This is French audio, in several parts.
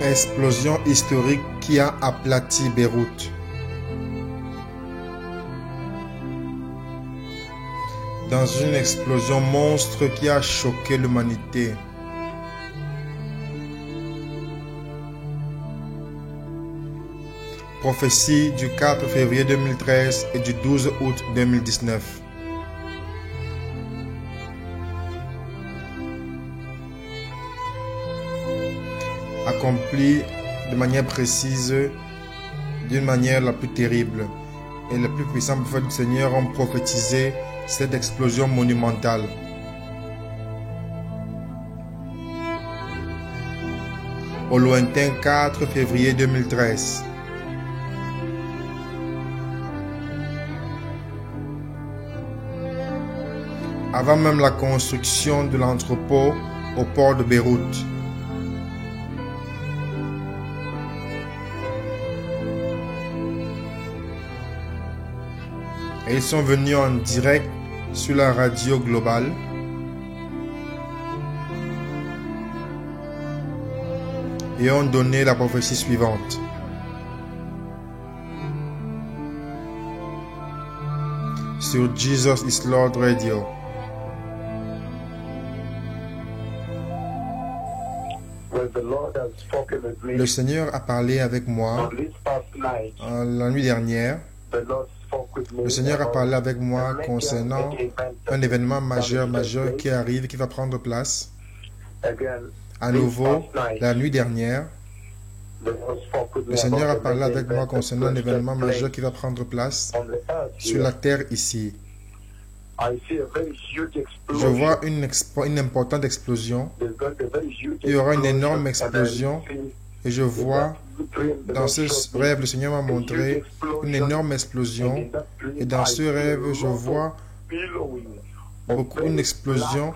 Explosion historique qui a aplati Beyrouth. Dans une explosion monstre qui a choqué l'humanité. Prophétie du 4 février 2013 et du 12 août 2019. Accompli de manière précise, d'une manière la plus terrible. Et les plus puissants prophètes du Seigneur ont prophétisé cette explosion monumentale. Au lointain 4 février 2013. Avant même la construction de l'entrepôt au port de Beyrouth. Et ils sont venus en direct sur la radio globale. Et ont donné la prophétie suivante. Sur Jesus is Lord Radio. Le Seigneur a parlé avec moi la nuit dernière. Le Seigneur a parlé avec moi concernant un événement majeur qui arrive, qui va prendre place. À nouveau, la nuit dernière, le Seigneur a parlé avec moi concernant un événement majeur qui va prendre place sur la terre ici. Je vois une importante explosion. Il y aura une énorme explosion. Et je vois, dans ce rêve, le Seigneur m'a montré une énorme explosion. Et dans ce rêve, je vois une explosion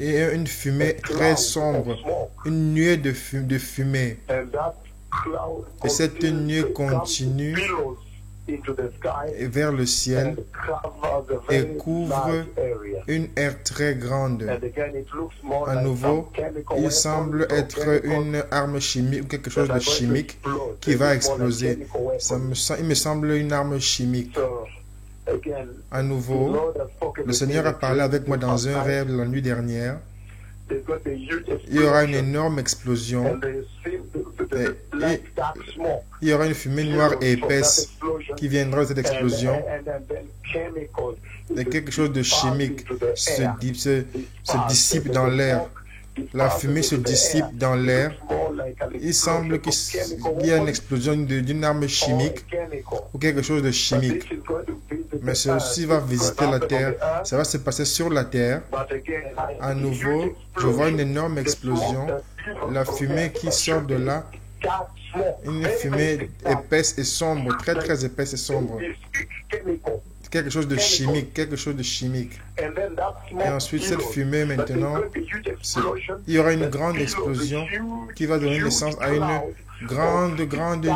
et une fumée très sombre. Une nuée de fumée. Et cette nuée continue vers le ciel et couvre une aire très grande. À nouveau, il semble être une arme chimique ou quelque chose de chimique qui va exploser. Il me semble une arme chimique. À nouveau, le Seigneur a parlé avec moi dans un rêve la nuit dernière. Il y aura une énorme explosion. Il y aura une fumée noire et épaisse qui viendra de cette explosion. Et quelque chose de chimique se dissipe dans l'air. La fumée se dissipe dans l'air. Il semble qu'il y a une explosion d'une arme chimique ou quelque chose de chimique. Mais ceci va visiter la terre. Ça va se passer sur la terre. À nouveau, je vois une énorme explosion. La fumée qui sort de là. Une fumée épaisse et sombre, très très épaisse et sombre. Quelque chose de chimique, quelque chose de chimique. Et ensuite, cette fumée, maintenant, il y aura une grande explosion qui va donner naissance à une grande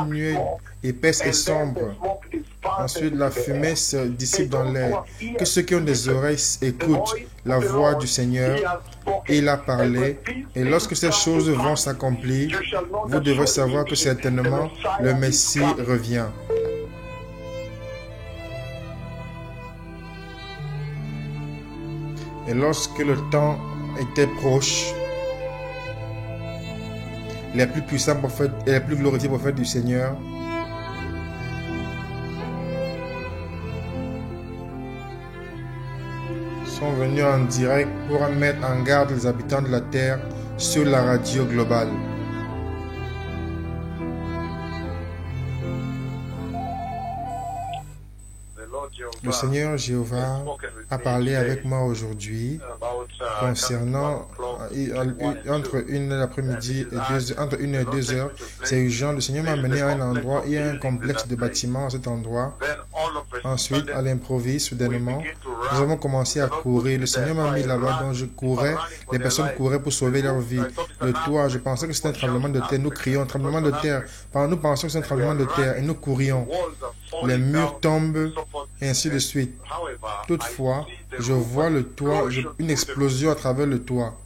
nuée épaisse et sombre. Ensuite, la fumée se dissipe dans l'air. Que ceux qui ont des oreilles écoutent la voix du Seigneur. Il a parlé. Et lorsque ces choses vont s'accomplir, vous devrez savoir que certainement le Messie revient. Et lorsque le temps était proche, les plus puissants prophètes et les plus glorifiés prophètes du Seigneur sont venus en direct pour mettre en garde les habitants de la terre sur la radio globale. Le Seigneur Jéhovah a parlé avec moi aujourd'hui concernant entre 1 l'après-midi et entre 1 et 2 heures. C'est urgent. Le Seigneur m'a amené à un endroit. Il y a un complexe de bâtiments à cet endroit. Ensuite, à l'improviste, soudainement, nous avons commencé à courir. Le Seigneur m'a mis là-bas, donc je courais. Les personnes couraient pour sauver leur vie. Le toit, je pensais que c'était un tremblement de terre. Nous crions, un tremblement de terre. Nous pensions que c'était un tremblement de terre et nous courions. Les murs tombent, et ainsi de suite. Toutefois, je vois le toit, une explosion à travers le toit.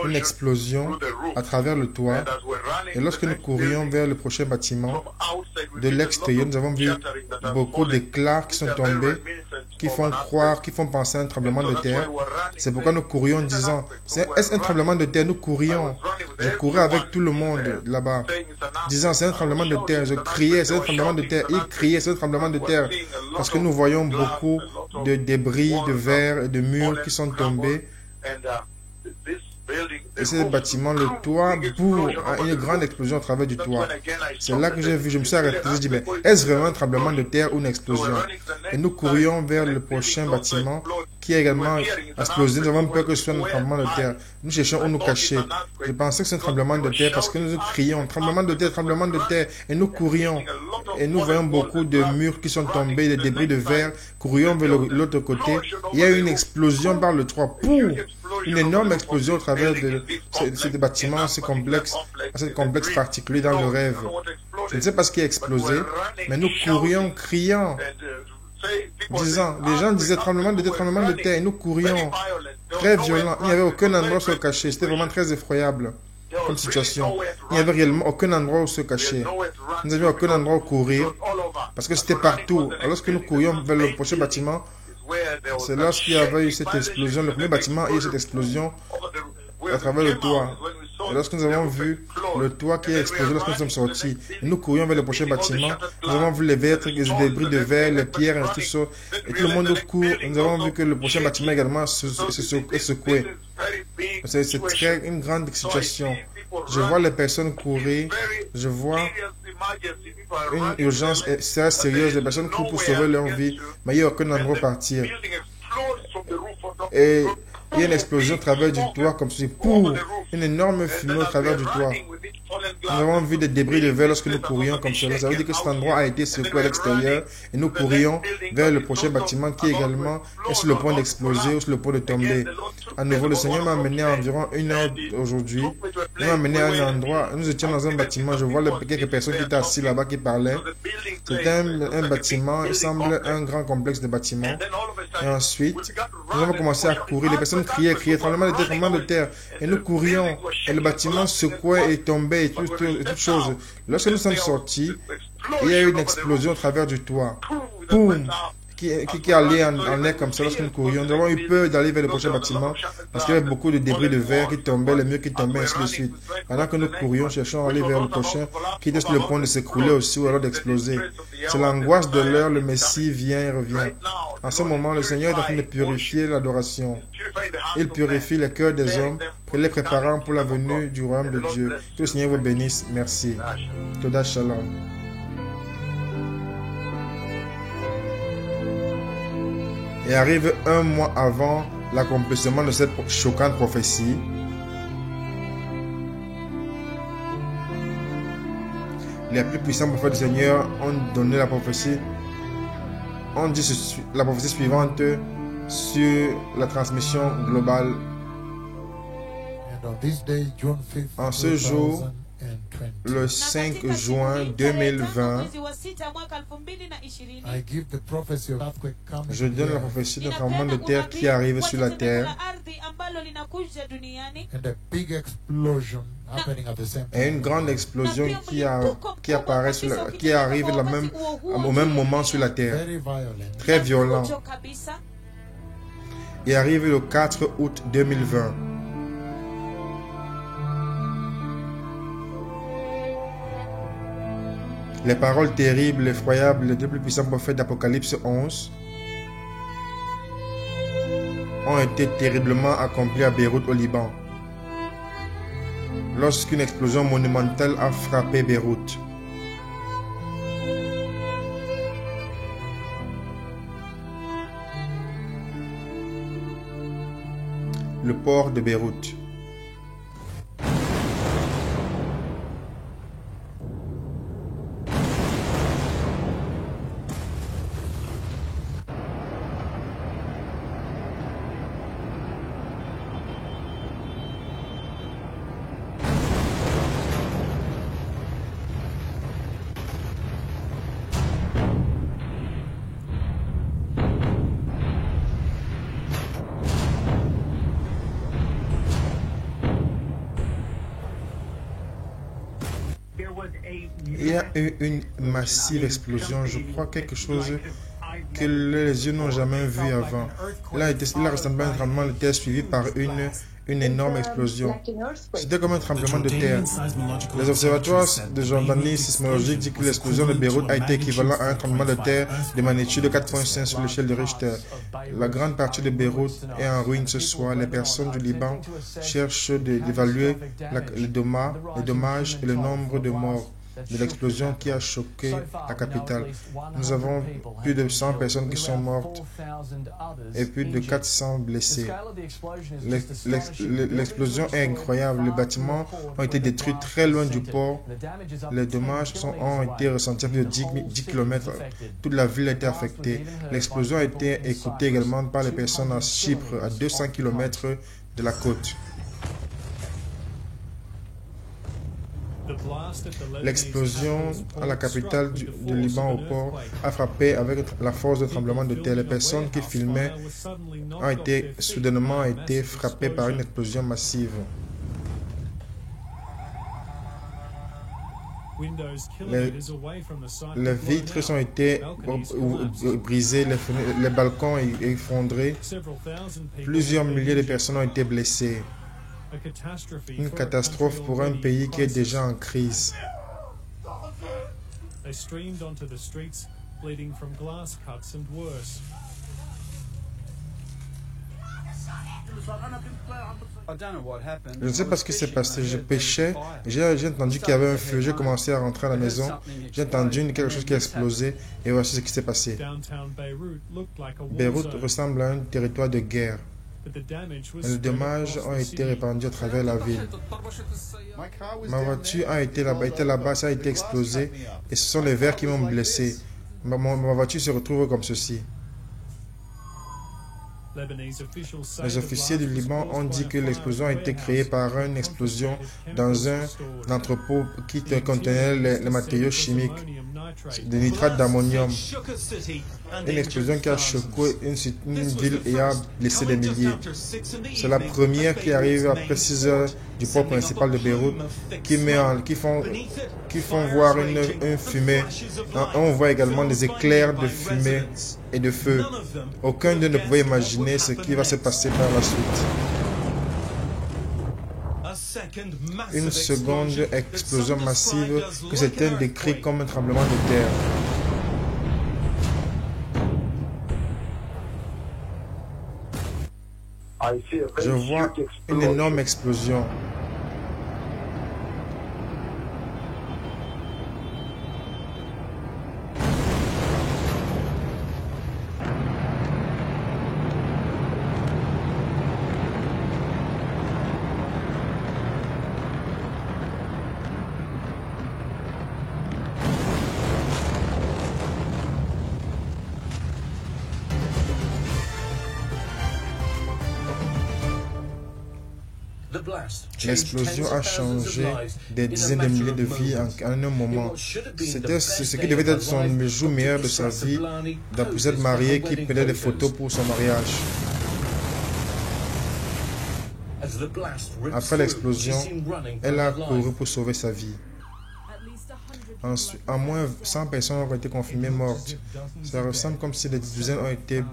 Une explosion à travers le toit. Et lorsque nous courions vers le prochain bâtiment, de l'extérieur, nous avons vu beaucoup d'éclats qui sont tombés, qui font croire, qui font penser à un tremblement de terre. C'est pourquoi nous courions en disant, est-ce un tremblement de terre? Nous courions. Je courais avec tout le monde là-bas, disant, c'est un tremblement de terre. Je criais, c'est un tremblement de terre. Ils criaient, c'est un tremblement de terre. Parce que nous voyons beaucoup de débris, de verre et de murs qui sont tombés. Et ce bâtiment, le toit bourre, une grande explosion à travers du toit. C'est là que j'ai vu, je me suis arrêté, je me suis dit, mais est-ce vraiment un tremblement de terre ou une explosion? Et nous courions vers le prochain bâtiment qui a également explosé. Nous avons peur que ce soit un tremblement de terre. Nous cherchons où nous cacher. Je pensais que c'est un tremblement de terre parce que nous crions, tremblement de terre, tremblement de terre. Et nous courions. Et nous voyons beaucoup de murs qui sont tombés, des débris de verre. Courions vers l'autre côté. Il y a eu une explosion par le toit. Pouf! Une énorme explosion au travers de ce bâtiment, ce complexe particulier dans le rêve. Je ne sais pas ce qui a explosé, mais nous courions, criant, disant, les gens disaient tremblement de terre, et nous courions, très violent. Il n'y avait aucun endroit où se cacher. C'était vraiment très effroyable comme situation. Il n'y avait réellement aucun endroit où se cacher. Nous n'avions aucun endroit où courir, parce que c'était partout. Alors, lorsque nous courions vers le prochain bâtiment, c'est lorsqu'il y avait eu cette explosion, le premier bâtiment a eu cette explosion à travers le toit. Et lorsque nous avons vu le toit qui a explosé, lorsque nous sommes sortis, nous courions vers le prochain bâtiment, nous avons vu les verres, les débris de verre, les pierres, et tout ça. Et tout le monde court. Nous avons vu que le prochain bâtiment également se secouait. C'est une grande situation. Je vois les personnes courir, je vois une urgence très sérieuse, les personnes courent pour sauver leur vie, mais il n'y a aucun endroit où partir. Et il y a une explosion au travers du toit, comme ceci, pour une énorme fumée au travers du toit. Nous avons vu des débris de verre lorsque nous courions comme cela. Ça veut dire que cet endroit a été secoué à l'extérieur et nous courions vers le prochain bâtiment qui également est sur le point d'exploser ou sur le point de tomber. À nouveau, le Seigneur m'a amené à environ 1 heure aujourd'hui. Il m'a amené à un endroit. Nous étions dans un bâtiment. Je vois quelques personnes qui étaient assises là-bas qui parlaient. C'était un bâtiment. Il semble un grand complexe de bâtiments. Et ensuite, nous avons commencé à courir. Les personnes criaient, tremblement de terre, tremblement de terre. Et nous courions. Et le bâtiment secouait et tombait et toutes choses. Lorsque nous sommes sortis, il y a eu une explosion au travers du toit. Boum! Qui allait en l'air comme ça lorsque nous courions. Nous avons eu peur d'aller vers le prochain bâtiment parce qu'il y avait beaucoup de débris de verre qui tombaient, les murs qui tombaient, ainsi de suite. Pendant que nous courions, cherchons à aller vers le prochain qui était sur le point de s'écrouler aussi ou alors d'exploser. C'est l'angoisse de l'heure, le Messie vient et revient. En ce moment, le Seigneur est en train de purifier l'adoration. Il purifie les cœurs des hommes et les préparant pour la venue du royaume de Dieu. Que le Seigneur vous bénisse. Merci. Toda Shalom. Et arrive 1 mois avant l'accomplissement de cette choquante prophétie. Les plus puissants prophètes du Seigneur ont donné la prophétie. On dit la prophétie suivante sur la transmission globale. En ce jour, le 5 juin 2020, je donne la prophétie d'un tremblement de terre qui arrive sur la terre et une grande explosion qui apparaît qui arrive au même moment sur la terre, très violent, et arrive le 4 août 2020. Les paroles terribles, effroyables des deux plus puissants prophètes d'Apocalypse 11 ont été terriblement accomplies à Beyrouth au Liban, lorsqu'une explosion monumentale a frappé Beyrouth. Le port de Beyrouth. Il y a eu une massive explosion, je crois quelque chose que les yeux n'ont jamais vu avant. Là, il a ressemblé à un tremblement de terre suivi par une énorme explosion. C'était comme un tremblement de terre. Les observatoires de journalisme sismologique disent que l'explosion de Beyrouth a été équivalent à un tremblement de terre de magnitude de 4,5 sur l'échelle de Richter. La grande partie de Beyrouth est en ruine ce soir. Les personnes du Liban cherchent d'évaluer les dommages et le nombre de morts de l'explosion qui a choqué la capitale. Nous avons plus de 100 personnes qui sont mortes et plus de 400 blessés. L'explosion est incroyable. Les bâtiments ont été détruits très loin du port. Les dommages ont été ressentis à plus de 10 km. Toute la ville a été affectée. L'explosion a été écoutée également par les personnes à Chypre, à 200 km de la côte. L'explosion à la capitale du Liban au port a frappé avec la force de tremblement de terre. Les personnes qui filmaient ont soudainement été frappées par une explosion massive. Les vitres ont été brisées, les balcons effondrés. Plusieurs milliers de personnes ont été blessées. Une catastrophe pour un pays qui est déjà en crise. Je ne sais pas ce qui s'est passé. Je pêchais, j'ai entendu qu'il y avait un feu. J'ai commencé à rentrer à la maison. J'ai entendu quelque chose qui a explosé et voici ce qui s'est passé. Beyrouth ressemble à un territoire de guerre. Les dommages ont été répandus à travers la ville. Ma voiture a été là-bas, ça a été explosé et ce sont les verres qui m'ont blessé. Ma voiture se retrouve comme ceci. Les officiers du Liban ont dit que l'explosion a été créée par une explosion dans un entrepôt qui contenait les matériaux chimiques, des nitrates d'ammonium. Une explosion qui a choqué une ville et a blessé des milliers. C'est la première qui arrive après 6 heures du port principal de Beyrouth qui font voir une fumée. On voit également des éclairs de fumée et de feu. Aucun d'eux ne pouvait imaginer ce qui va se passer par la suite. Une seconde explosion massive que certains décrivent comme un tremblement de terre. Je vois une énorme explosion. L'explosion a changé des dizaines de milliers de vies en un moment. C'était ce qui devait être le jour meilleur de sa vie pour cette mariée qui prenait des photos pour son mariage. Après l'explosion, elle a couru pour sauver sa vie. Ensuite, en moins 100 personnes ont été confirmées mortes. Ça ressemble comme si des dizaines ont été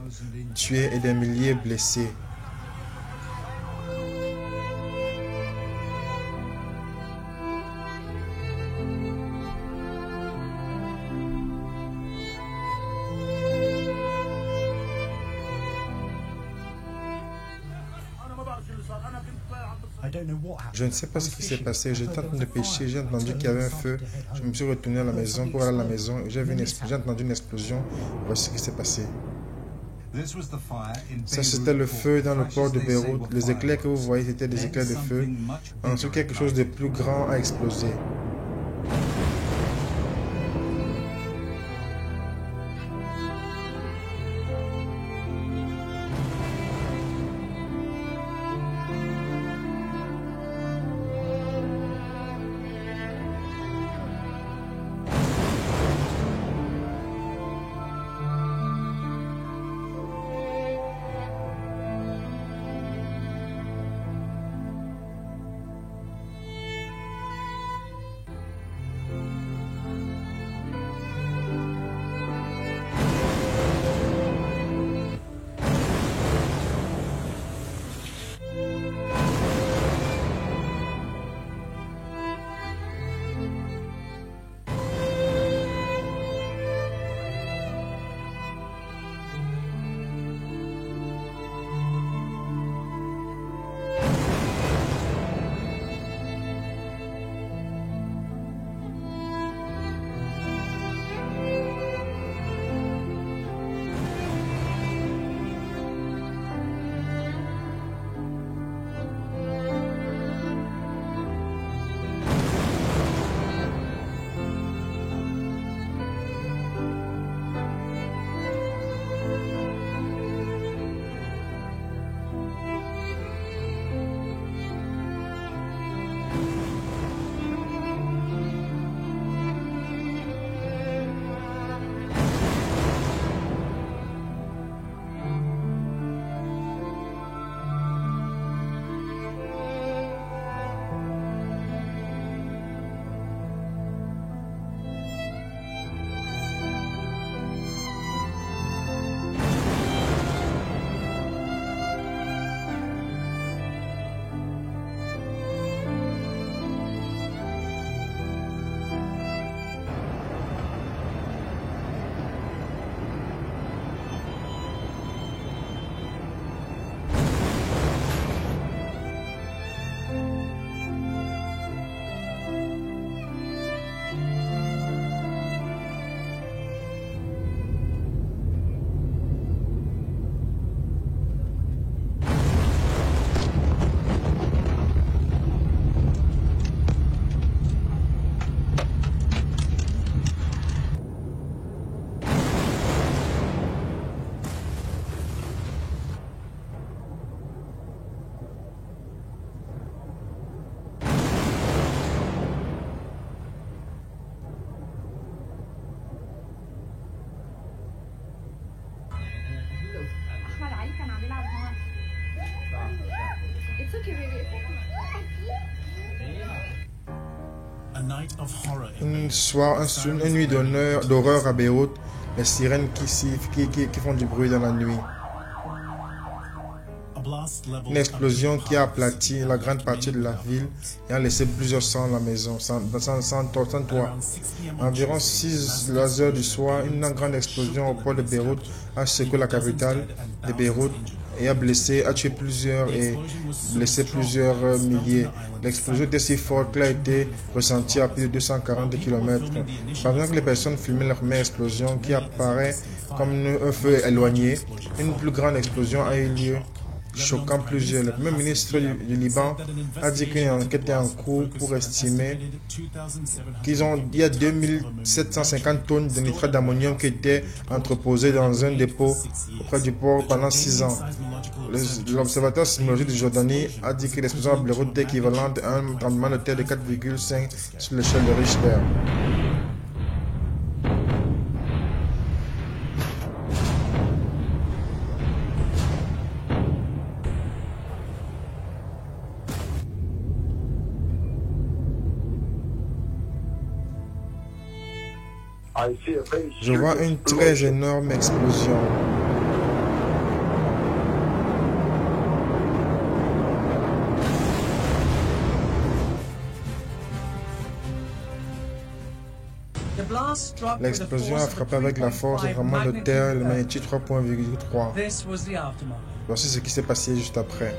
tuées et des milliers blessés. Je ne sais pas ce qui s'est passé. J'étais en train de pêcher, j'ai entendu qu'il y avait un feu. Je me suis retourné à la maison pour aller à la maison. J'ai entendu une explosion. Voici ce qui s'est passé. Ça, c'était le feu dans le port de Beyrouth. Les éclairs que vous voyez, c'était des éclairs de feu. Ensuite, quelque chose de plus grand a explosé. Une nuit d'horreur à Beyrouth, les sirènes qui font du bruit dans la nuit. Une explosion qui a aplati la grande partie de la ville et a laissé plusieurs sans la maison, sans toit. Environ 6 heures du soir, une grande explosion au port de Beyrouth a secoué la capitale de Beyrouth et a tué plusieurs et blessé plusieurs milliers. L'explosion était si forte qu'elle a été ressentie à plus de 240 km. Pendant que les personnes filmaient leur première explosion qui apparaît comme un feu éloigné, une plus grande explosion a eu lieu, choquant plusieurs. Le Premier ministre du Liban a dit qu'une enquête est en cours pour estimer qu'il y a 2750 tonnes de nitrate d'ammonium qui étaient entreposées dans un dépôt auprès du port pendant 6 ans. L'observatoire sismologique de Jordanie a dit que l'explosion à Beyrouth est équivalente à un tremblement de terre de 4,5 sur l'échelle de Richter. Je vois une très énorme explosion. L'explosion a frappé avec la force d'un tremblement de terre de magnitude 3.3. Voici ce qui s'est passé juste après.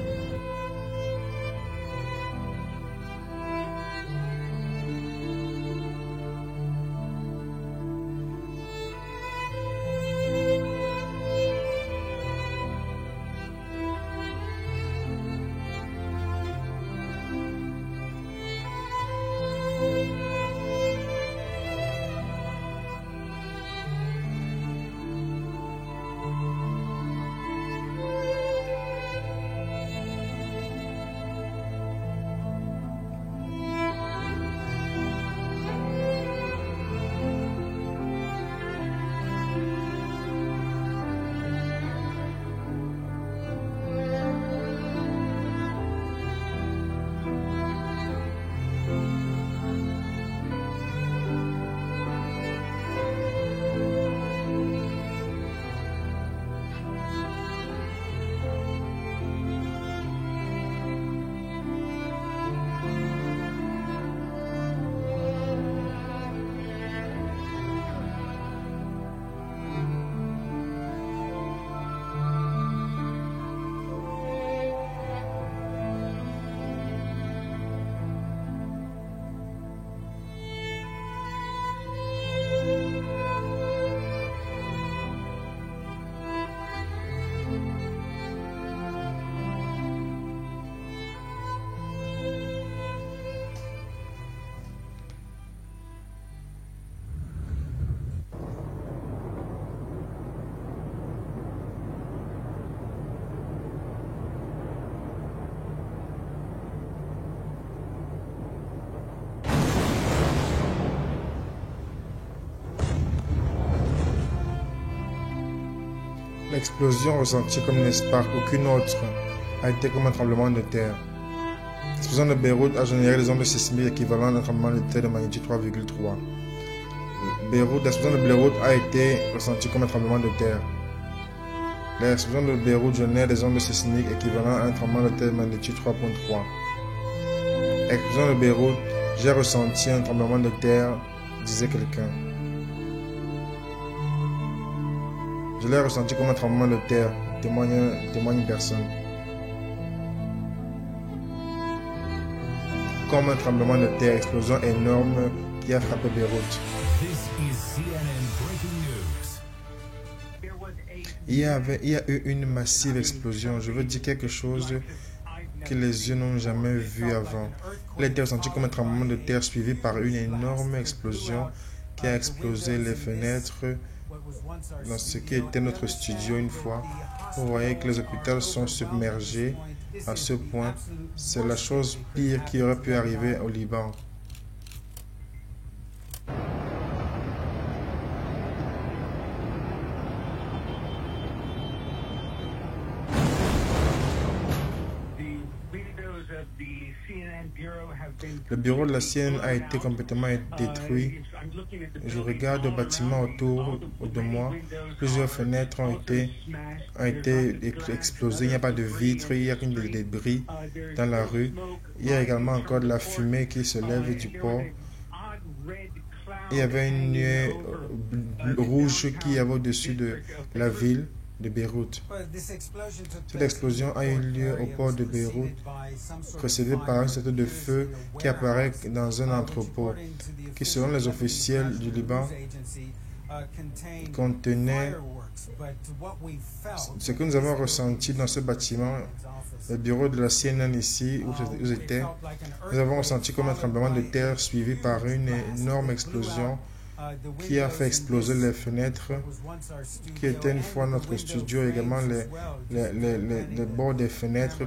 L'explosion ressentie comme une spark, aucune autre, a été comme un tremblement de terre. L'explosion de Beyrouth a généré des ondes sismiques équivalentes à un tremblement de terre de magnitude 3,3. L'explosion de Beyrouth a été ressentie comme un tremblement de terre. L'explosion de Beyrouth génère des ondes sismiques équivalentes à un tremblement de terre de magnitude 3,3. L'explosion de Beyrouth, j'ai ressenti un tremblement de terre, disait quelqu'un. Je l'ai ressenti comme un tremblement de terre, témoigne une personne. Comme un tremblement de terre, explosion énorme qui a frappé Beyrouth. Il y a eu une massive explosion. Je veux dire quelque chose que les yeux n'ont jamais vu avant. Il a été ressenti comme un tremblement de terre suivi par une énorme explosion qui a explosé les fenêtres dans ce qui était notre studio une fois. Vous voyez que les hôpitaux sont submergés à ce point. C'est la chose pire qui aurait pu arriver au Liban. Le bureau de la CNN a été complètement détruit. Je regarde le bâtiment autour de moi. Plusieurs fenêtres ont été explosées. Il n'y a pas de vitres, il n'y a qu'un des débris dans la rue. Il y a également encore de la fumée qui se lève du port. Il y avait une nuée rouge qui avait au-dessus de la ville de Beyrouth. Cette explosion a eu lieu au port de Beyrouth, précédée par une sorte de feu qui apparaît dans un entrepôt, qui selon les officiels du Liban contenait ce que nous avons ressenti dans ce bâtiment, le bureau de la CNN ici où j'étais. Nous avons ressenti comme un tremblement de terre suivi par une énorme explosion qui a fait exploser les fenêtres, qui était une fois notre studio, également les bords des fenêtres,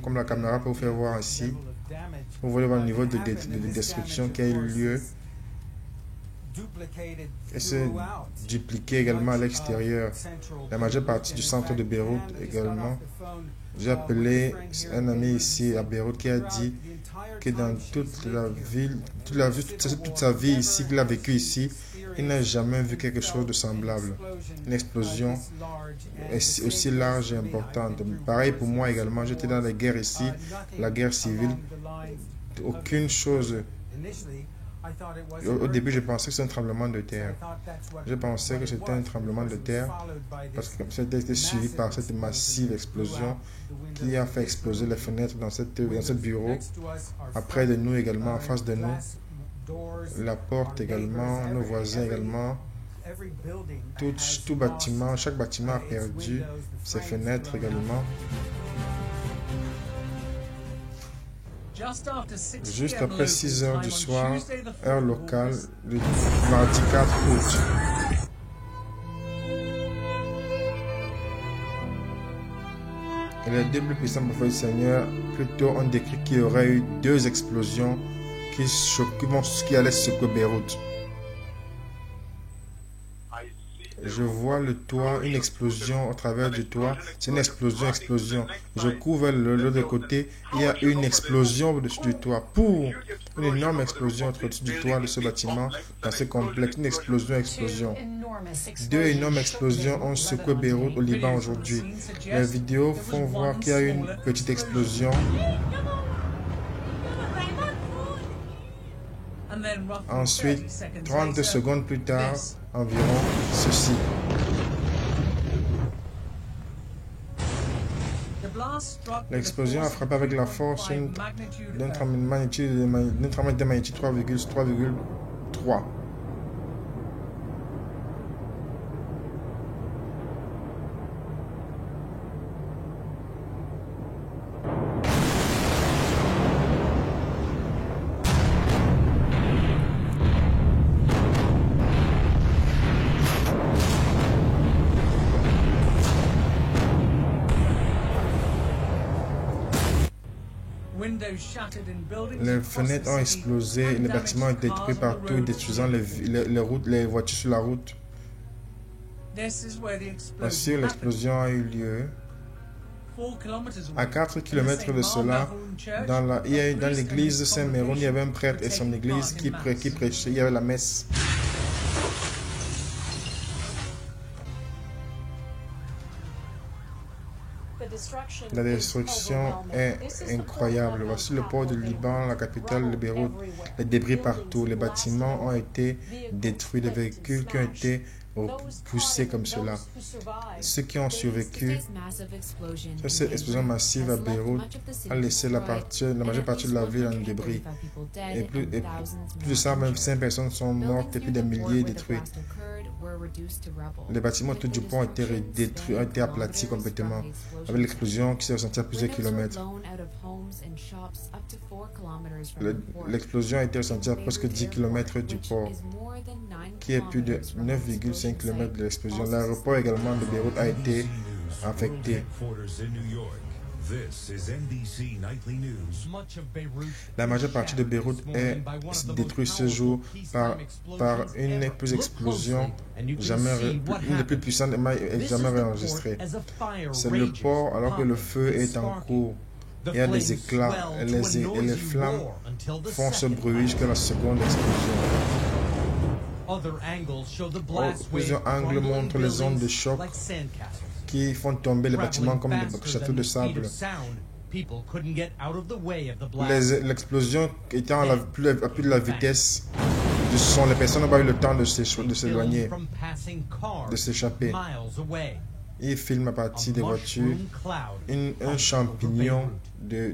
comme la caméra peut vous faire voir ici. Vous voyez le niveau de destruction qui a eu lieu et se dupliquer également à l'extérieur. La majeure partie du centre de Beyrouth également. J'ai appelé un ami ici à Beyrouth qui a dit que dans toute la ville, toute sa vie ici, qu'il a vécu ici, il n'a jamais vu quelque chose de semblable. Une explosion aussi large et importante. Pareil pour moi également, j'étais dans la guerre ici, la guerre civile. Aucune chose. Au début, je pensais que c'était un tremblement de terre. Je pensais que c'était un tremblement de terre parce que c'était été suivi par cette massive explosion qui a fait exploser les fenêtres dans ce bureau. Après de nous également, en face de nous, la porte également, nos voisins également. Tout bâtiment, chaque bâtiment a perdu ses fenêtres également. Juste après 6 heures du soir, heure locale, le mardi 4 août. Et les deux plus puissants prophètes du Seigneur, plutôt ont décrit qu'il y aurait eu 2 explosions qui allaient secouer Beyrouth. Je vois le toit, une explosion au travers du toit. C'est une explosion. Je couvre l'autre côté. Il y a une explosion au-dessus du toit. Une énorme explosion au-dessus du toit de ce bâtiment, dans ce complexe. Une explosion. 2 énormes explosions ont secoué Beyrouth au Liban aujourd'hui. Les vidéos font voir qu'il y a une petite explosion. Ensuite, 30 secondes plus tard, environ, ceci. L'explosion a frappé avec la force d'un tremblement de magnitude 3,3. Les fenêtres ont explosé, les bâtiments ont été détruits partout, détruisant les voitures sur la route. Voici où l'explosion a eu lieu. À 4 km de cela, dans l'église Saint-Méron, il y avait un prêtre et son église qui prêchait, il y avait la messe. La destruction est incroyable. Voici le port du Liban, la capitale de Beyrouth. Les débris partout. Les bâtiments ont été détruits. Les véhicules qui ont été poussés comme cela. Ceux qui ont survécu, cette explosion massive à Beyrouth a laissé la majeure partie de la ville en débris. Et plus de 125 personnes sont mortes et puis des milliers détruits. Les bâtiments autour du pont ont été détruits, ont été aplatis complètement, avec l'explosion qui s'est ressentie à plusieurs kilomètres. L'explosion a été ressentie à presque 10 km du port, qui est plus de 9,5 km de l'explosion. L'aéroport également de Beyrouth a été affecté. La majeure partie de Beyrouth est détruite ce jour par une explosion une des plus puissantes jamais enregistrées. C'est le port alors que le feu est en cours. Il y a des éclats et les flammes font ce bruit jusqu'à la seconde explosion. Plusieurs angles montrent les ondes de choc qui font tomber les bâtiments comme des châteaux de sable. L'explosion étant à plus de la vitesse du son, les personnes n'ont pas eu le temps de s'éloigner, de s'échapper. Il filme à partir des voitures un champignon de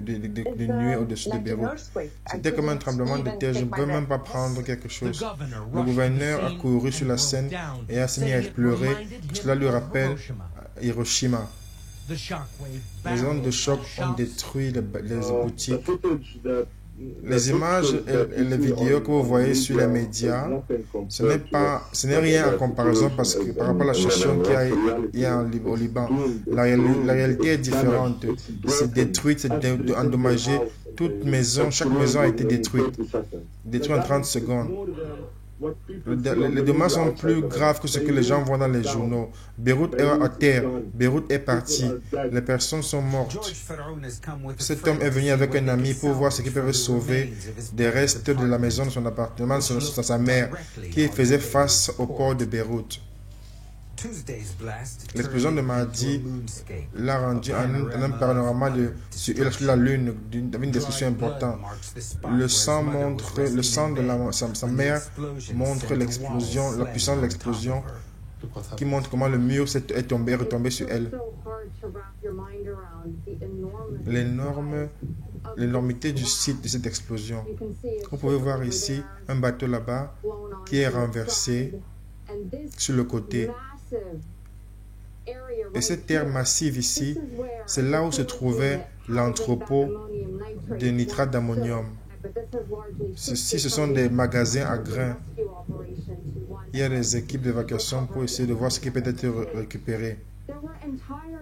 nuée au-dessus de Beyrouth. C'était comme un tremblement de terre. Je ne peux même pas prendre quelque chose. Le gouverneur a couru sur la scène et a se mis à pleurer. Cela lui rappelle Hiroshima. Les ondes de choc ont détruit les boutiques. Les images et les vidéos que vous voyez sur les médias, ce n'est rien en comparaison parce que par rapport à la situation qu'il y a au Liban, la réalité est différente. C'est détruit, c'est endommagé. Chaque maison a été détruite en 30 secondes. Les dommages sont plus graves que ce que les gens voient dans les journaux. Beyrouth est à terre. Beyrouth est parti. Les personnes sont mortes. Cet homme est venu avec un ami pour voir ce qu'il pouvait sauver des restes de la maison de son appartement, de sa mère, qui faisait face au port de Beyrouth. L'explosion de mardi l'a rendu en un panorama sur la Lune d'une destruction importante. Le sang de sa mère montre l'explosion, la puissance de l'explosion, qui montre comment le mur est retombé sur elle. L'énormité du site de cette explosion. Vous pouvez voir ici un bateau là-bas qui est renversé sur le côté. Et cette terre massive ici, c'est là où se trouvait l'entrepôt de nitrate d'ammonium. Ce sont des magasins à grains. Il y a des équipes d'évacuation pour essayer de voir ce qui peut être récupéré.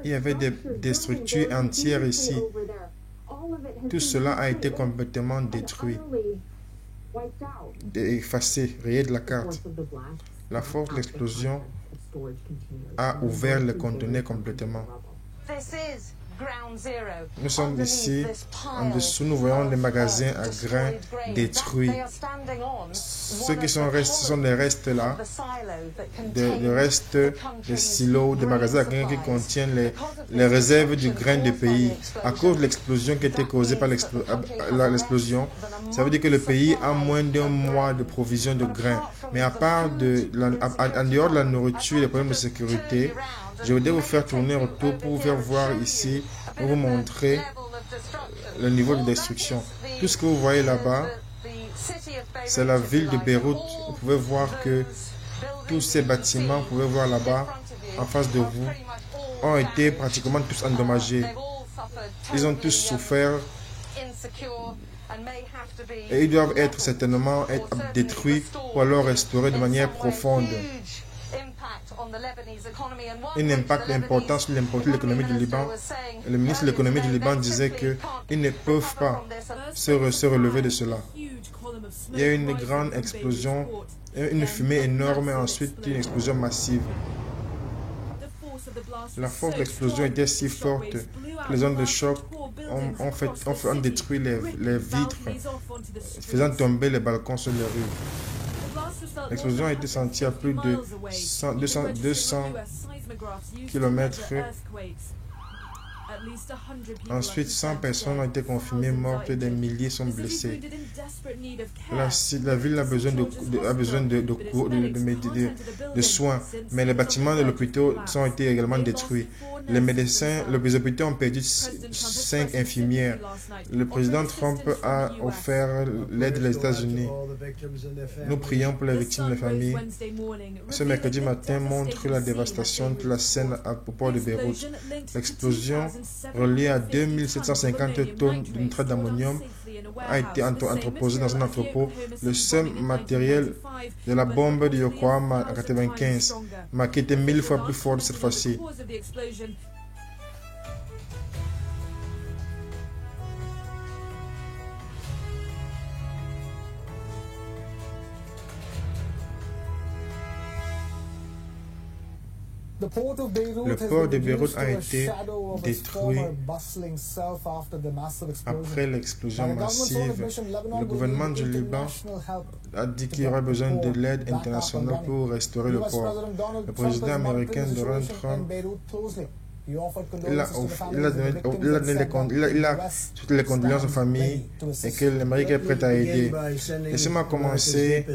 Il y avait des structures entières ici. Tout cela a été complètement détruit, effacé, rayé de la carte. La force de l'explosion a ouvert le conteneur complètement. Nous sommes ici, en dessous, nous voyons des magasins à grains détruits. Ceux qui sont restés, ce sont des restes là, des restes des silos, des magasins à grains qui contiennent les réserves du grain du pays. À cause de l'explosion qui a été causée par l'explosion, ça veut dire que le pays a moins d'un mois de provision de grains. Mais en dehors de la nourriture et des problèmes de sécurité, je voudrais vous faire tourner autour pour vous faire voir ici, pour vous montrer le niveau de destruction. Tout ce que vous voyez là-bas, c'est la ville de Beyrouth. Vous pouvez voir que tous ces bâtiments, vous pouvez voir là-bas, en face de vous, ont été pratiquement tous endommagés. Ils ont tous souffert et ils doivent être certainement détruits ou alors restaurés de manière profonde. Un impact important sur l'économie du Liban. Le ministre de l'économie du Liban disait qu'ils ne peuvent pas se relever de cela. Il y a eu une grande explosion, une fumée énorme et ensuite une explosion massive. La force de l'explosion était si forte que les ondes de choc ont détruit les vitres, faisant tomber les balcons sur les rues. L'explosion a été sentie à plus de 200 km. Ensuite, 100 personnes ont été confirmées mortes et des milliers sont blessés. La ville a besoin de soins, mais les bâtiments de l'hôpital ont été également détruits. Les hôpitaux ont perdu 5 infirmières. Le président Trump a offert l'aide des États-Unis. Nous prions pour les victimes et les familles. Ce mercredi matin montre la dévastation de la scène au port de Beyrouth. L'explosion reliée à 2750 tonnes de nitrate d'ammonium a été entreposée dans un entrepôt. Le seul matériel de la bombe de Yokohama en 1995, mais qui était 1000 fois plus fort cette fois-ci. Le port de Beyrouth a été détruit après l'explosion massive. Le gouvernement du Liban a dit qu'il y aurait besoin de l'aide internationale pour restaurer le port. Le président américain Donald Trump il a souhaité les condoléances aux familles et que l'Amérique est prête à aider. Laissez-moi commencer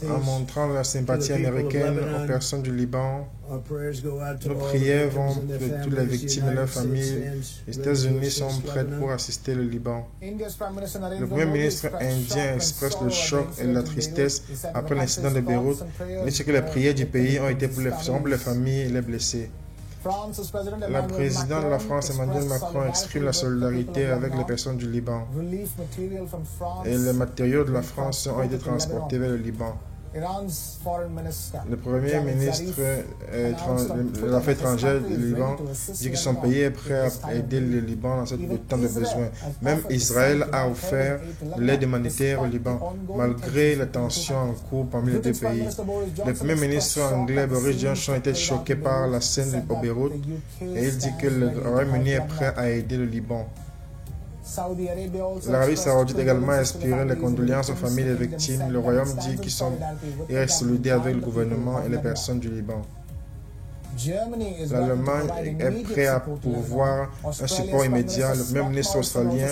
en montrant la sympathie américaine aux personnes du Liban. Nos prières vont pour toutes les victimes et leurs familles. Les États-Unis sont prêts pour assister le Liban. Le Premier ministre indien expresse le choc et la tristesse après l'incident de Beyrouth. Il dit que les prières du pays ont été pour les familles et les blessés. Le président de la France, Emmanuel Macron, exprime la solidarité avec les personnes du Liban. Et les matériaux de la France ont été transportés vers le Liban. Le Premier ministre des Affaires étrangères du Liban dit que son pays est prêt à aider le Liban dans ce temps de besoin. Même Israël a offert l'aide humanitaire au Liban, malgré les tensions en cours parmi les deux pays. Le Premier ministre anglais Boris Johnson était choqué par la scène au Beyrouth et il dit que le Royaume-Uni est prêt à aider le Liban. L'Arabie saoudite également a exprimé les condoléances aux familles des victimes. Le Royaume dit qu'ils sont solidaires avec le gouvernement et les personnes du Liban. L'Allemagne est prêt à pourvoir un support immédiat. Le Premier ministre australien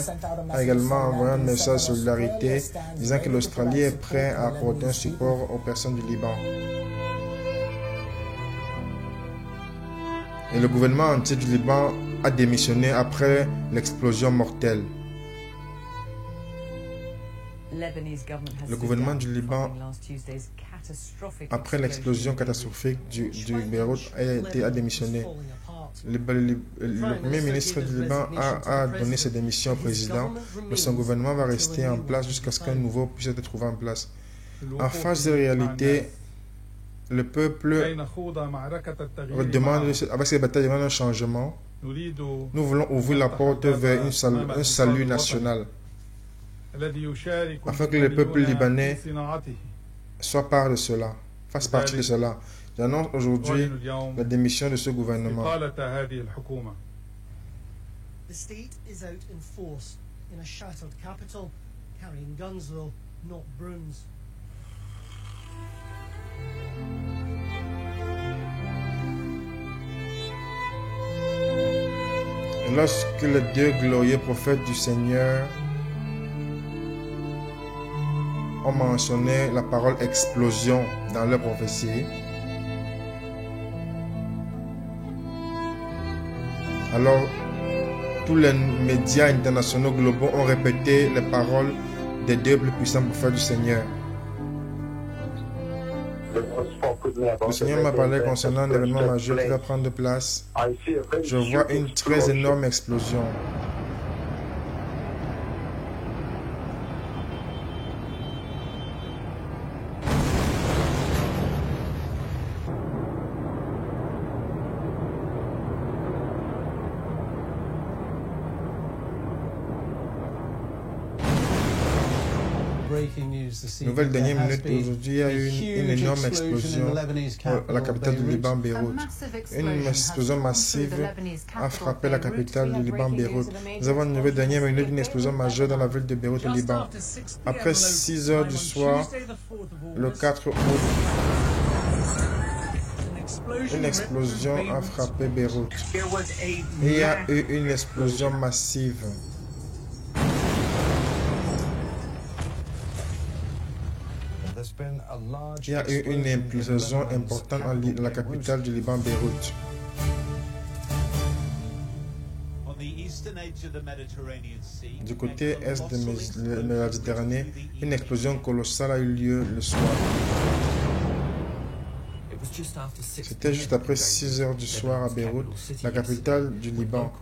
a également envoyé un message de solidarité disant que l'Australie est prêt à apporter un support aux personnes du Liban. Et le gouvernement entier du Liban a démissionné après l'explosion mortelle. Le gouvernement du Liban, après l'explosion catastrophique du Beyrouth, a démissionné. Le Premier ministre du Liban a donné ses démissions au président, mais son gouvernement va rester en place jusqu'à ce qu'un nouveau puisse être trouvé en place. En face de réalité, le peuple demande, avec ces batailles, demande un changement. Nous voulons ouvrir la porte vers un salut national, afin que le peuple libanais soit part de cela, fasse partie de cela. J'annonce aujourd'hui la démission de ce gouvernement. The state is out in force in a shattered capital, carrying guns though, not brooms. Lorsque les deux glorieux prophètes du Seigneur ont mentionné la parole explosion dans leur prophétie, alors tous les médias internationaux globaux ont répété les paroles des deux plus puissants prophètes du Seigneur. Le Seigneur m'a parlé concernant un événement majeur qui va prendre place. Je vois une très énorme explosion. Nouvelle dernière minute, aujourd'hui, il y a eu une énorme explosion à la capitale du Liban, Beyrouth. Une explosion massive a frappé la capitale du Liban, Beyrouth. Nous avons une nouvelle dernière minute, une explosion majeure dans la ville de Beyrouth, au Liban. Après 6 heures du soir, le 4 août, une explosion a frappé Beyrouth. Il y a eu une explosion massive. Il y a eu une implosion importante dans la capitale du Liban, Beyrouth. Du côté est de la Méditerranée, une explosion colossale a eu lieu le soir. C'était juste après 6 heures du soir à Beyrouth, la capitale du Liban.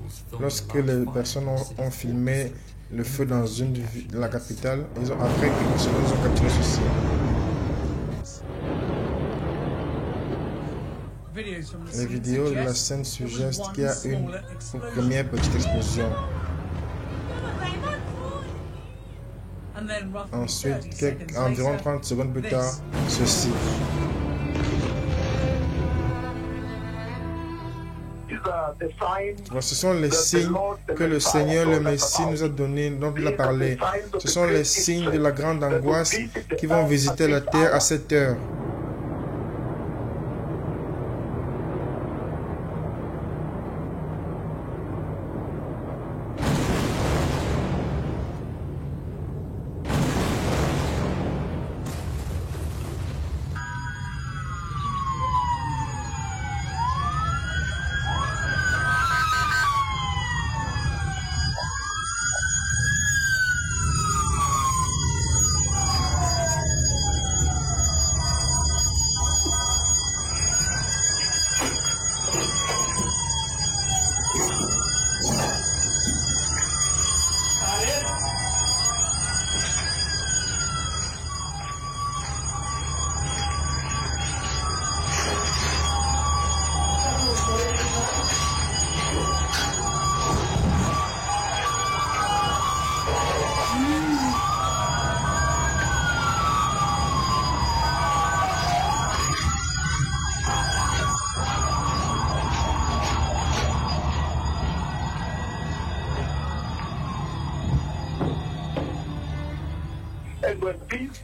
Lorsque les personnes ont filmé le feu dans la capitale, après quelques secondes, ils ont capturé ceci. Les vidéos de la scène suggèrent qu'il y a une première petite explosion. Ensuite, environ 30 secondes plus tard, ceci. Ce sont les signes que le Seigneur, le Messie, nous a donnés, dont il a parlé. Ce sont les signes de la grande angoisse qui vont visiter la terre à cette heure.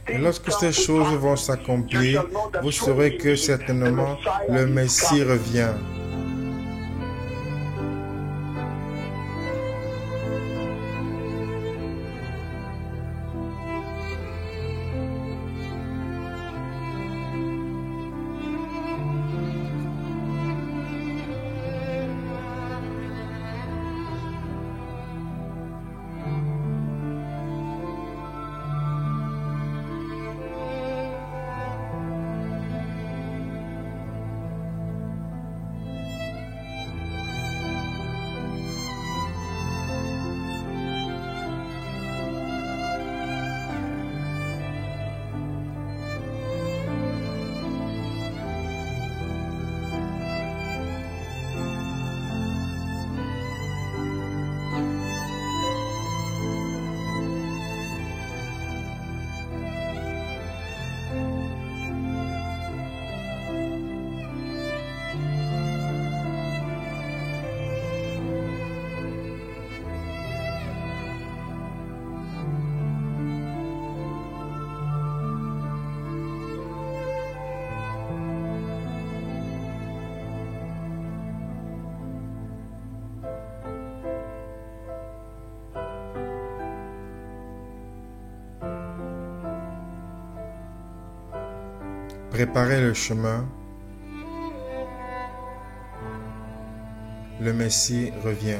Et lorsque ces choses vont s'accomplir, vous saurez que certainement le Messie revient. Préparez le chemin. Le Messie revient.